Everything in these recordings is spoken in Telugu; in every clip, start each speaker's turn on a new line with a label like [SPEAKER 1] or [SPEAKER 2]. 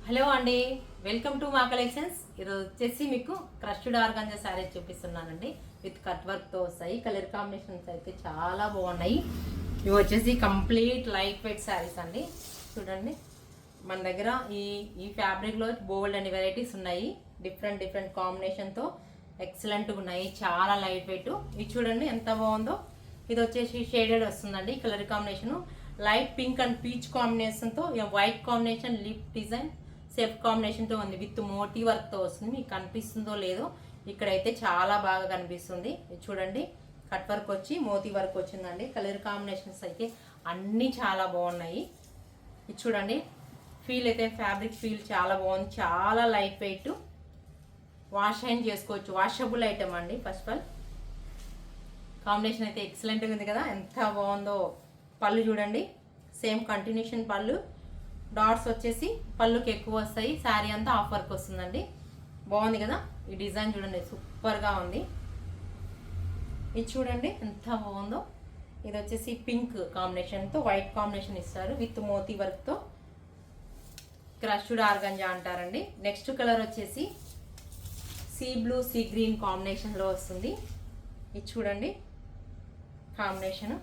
[SPEAKER 1] హలో అండి, వెల్కమ్ టు మా కలెక్షన్స్. ఈరోజు వచ్చేసి మీకు క్రష్డ్ ఆర్గాంజా శారీస్ చూపిస్తున్నానండి. విత్ కట్ వర్క్తో వస్తాయి. కలర్ కాంబినేషన్స్ అయితే చాలా బాగున్నాయి. ఇవి వచ్చేసి కంప్లీట్ లైట్ వెయిట్ శారీస్ అండి. చూడండి, మన దగ్గర ఈ ఫ్యాబ్రిక్లో బోల్డ్ అనే వెరైటీస్ ఉన్నాయి. డిఫరెంట్ కాంబినేషన్తో ఎక్సలెంట్గా ఉన్నాయి. చాలా లైట్ వెయిట్. ఇది చూడండి ఎంత బాగుందో. ఇది వచ్చేసి షేడెడ్ వస్తుందండి. Colour combination light pink and peach కాంబినేషన్తో white combination lip design self కాంబినేషన్తో ఉంది. విత్ మోటీ వర్క్తో వస్తుంది. మీకు కనిపిస్తుందో లేదో, ఇక్కడైతే చాలా బాగా కనిపిస్తుంది. చూడండి, కట్ వర్క్ వచ్చి మోతీ వర్క్ వచ్చిందండి. కలర్ కాంబినేషన్స్ అయితే అన్నీ చాలా బాగున్నాయి. ఇది చూడండి, ఫీల్ అయితే ఫ్యాబ్రిక్ ఫీల్ చాలా బాగుంది. చాలా లైట్ వెయిట్, వాష్ అయిన చేసుకోవచ్చు. వాషబుల్ ఐటమ్ అండి. ఫస్ట్ ఆఫ్ ఆల్ కాంబినేషన్ అయితే ఎక్సలెంట్గా ఉంది కదా, ఎంత బాగుందో. పళ్ళు చూడండి, సేమ్ కంటిన్యూషన్ పళ్ళు. డాట్స్ వచ్చేసి పళ్ళుకి ఎక్కువ వస్తాయి. శారీ అంతా ఆఫ్ వర్క్ వస్తుందండి. బాగుంది కదా. ఈ డిజైన్ చూడండి, సూపర్గా ఉంది. ఇది చూడండి ఎంత బాగుందో. ఇది వచ్చేసి పింక్ కాంబినేషన్తో వైట్ కాంబినేషన్ ఇస్తారు. విత్ మోతీ వర్క్తో క్రష్డ్ ఆర్గంజా అంటారండి. నెక్స్ట్ కలర్ వచ్చేసి సీ బ్లూ సీ గ్రీన్ కాంబినేషన్లో వస్తుంది. ఇది చూడండి కాంబినేషన్.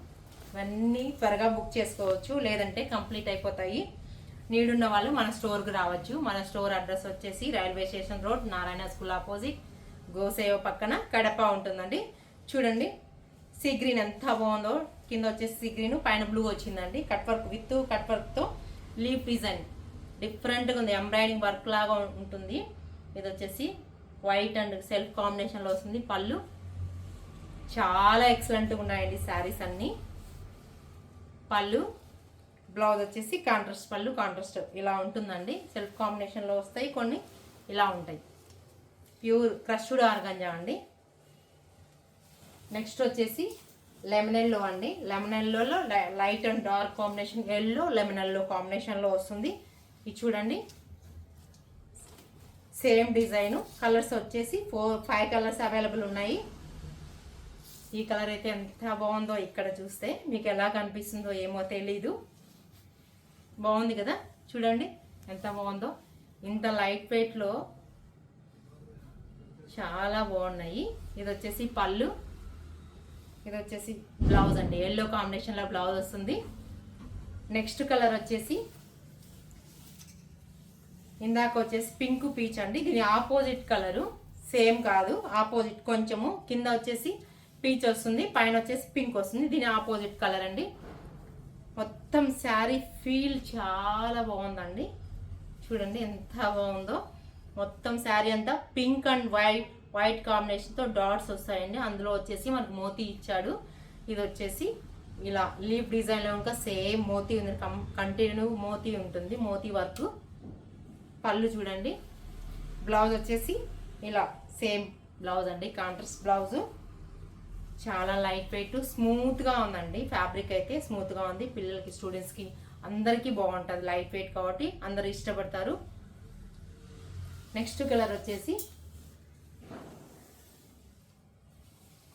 [SPEAKER 1] ఇవన్నీ త్వరగా బుక్ చేసుకోవచ్చు, లేదంటే కంప్లీట్ అయిపోతాయి. నీడున్న వాళ్ళు మన స్టోర్కి రావచ్చు. మన స్టోర్ అడ్రస్ వచ్చేసి railway station road, Narayana school opposite, గోసేవ పక్కన, కడప ఉంటుందండి. చూడండి సీ గ్రీన్ ఎంత బాగుందో. కింద వచ్చేసి సీ గ్రీన్, పైన బ్లూ వచ్చిందండి. కట్ వర్క్ విత్ కట్ వర్క్తో లీఫ్ డిజైన్ డిఫరెంట్గా ఉంది. ఎంబ్రాయిడింగ్ వర్క్ లాగా ఉంటుంది. ఇది వచ్చేసి వైట్ అండ్ సెల్ఫ్ కాంబినేషన్లో వస్తుంది. పళ్ళు చాలా ఎక్సలెంట్గా ఉన్నాయండి శారీస్ అన్నీ. పళ్ళు, బ్లౌజ్ వచ్చేసి కాంట్రాస్ట్ పళ్ళు, కాంట్రాస్ట్ ఇలా ఉంటుందండి. సెల్ఫ్ కాంబినేషన్లో వస్తాయి, కొన్ని ఇలా ఉంటాయి. ప్యూర్ క్రష్డ్ ఆర్గంజా అండి. నెక్స్ట్ వచ్చేసి లెమన్ ఎల్లో అండి. లెమన్ ఎల్లోలో light and dark combination, yellow lemon yellow కాంబినేషన్లో వస్తుంది. ఇది చూడండి, సేమ్ డిజైన్. కలర్స్ వచ్చేసి 5 కలర్స్ అవైలబుల్ ఉన్నాయి. ఈ కలర్ అయితే ఎంత బాగుందో. ఇక్కడ చూస్తే మీకు ఎలా కనిపిస్తుందో ఏమో తెలీదు. బాగుంది కదా, చూడండి ఎంత బాగుందో. ఇంత లైట్ వెయిట్లో చాలా బాగున్నాయి. ఇది వచ్చేసి పళ్ళు, ఇది వచ్చేసి బ్లౌజ్ అండి. ఎల్లో కాంబినేషన్లో బ్లౌజ్ వస్తుంది. నెక్స్ట్ కలర్ వచ్చేసి ఇందాక వచ్చేసి పింక్ పీచ్ అండి. దీని ఆపోజిట్ కలరు, సేమ్ కాదు, ఆపోజిట్. కొంచెము కింద వచ్చేసి పీచ్ వస్తుంది, పైన వచ్చేసి పింక్ వస్తుంది. దీని ఆపోజిట్ కలర్ అండి. మొత్తం శారీ ఫీల్ చాలా బాగుందండి. చూడండి ఎంత బాగుందో. మొత్తం శారీ అంతా పింక్ అండ్ వైట్ కాంబినేషన్తో డాట్స్ వస్తాయండి. అందులో వచ్చేసి మనకు మోతీ ఇచ్చాడు. ఇది వచ్చేసి ఇలా లీఫ్ డిజైన్లో ఇంకా సేమ్ మోతీ ఉంది. కంటిన్యూ మోతీ ఉంటుంది, మోతీ వర్క్. పళ్ళు చూడండి. బ్లౌజ్ వచ్చేసి ఇలా సేమ్ బ్లౌజ్ అండి, కాంట్రాస్ట్ బ్లౌజు. చాలా లైట్ వెయిట్, స్మూత్గా ఉందండి. ఫ్యాబ్రిక్ అయితే స్మూత్గా ఉంది. పిల్లలకి, స్టూడెంట్స్కి అందరికీ బాగుంటుంది. లైట్ వెయిట్ కాబట్టి అందరు ఇష్టపడతారు. నెక్స్ట్ కలర్ వచ్చేసి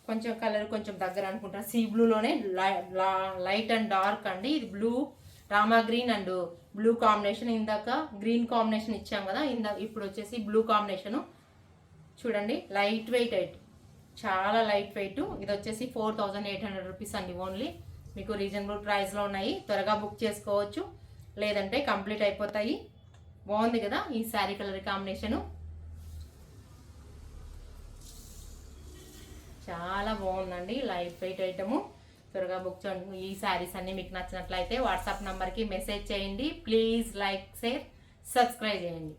[SPEAKER 1] కొంచెం కలర్ కొంచెం దగ్గర అనుకుంటాను. సీ బ్లూలోనే లైట్ అండ్ డార్క్ అండి. ఇది blue, Rama green and blue combination. ఇందాక గ్రీన్ కాంబినేషన్ ఇచ్చాం కదా, ఇప్పుడు వచ్చేసి బ్లూ కాంబినేషను. చూడండి లైట్ వెయిట్ అయితే చాలా లైట్ వెయిట్. ఇది వచ్చేసి 4800 రూపీస్ అండి ఓన్లీ. మీకు రీజనబుల్ ప్రైస్లో ఉన్నాయి. త్వరగా బుక్ చేసుకోవచ్చు, లేదంటే కంప్లీట్ అయిపోతాయి. బాగుంది కదా ఈ శారీ కలర్ కాంబినేషను, చాలా బాగుందండి. Light weight item. త్వరగా బుక్ చేయండి. ఈ శారీస్ అన్నీ మీకు నచ్చినట్లయితే వాట్సాప్ నెంబర్కి మెసేజ్ చేయండి. ప్లీజ్ లైక్, షేర్, సబ్స్క్రైబ్ చేయండి.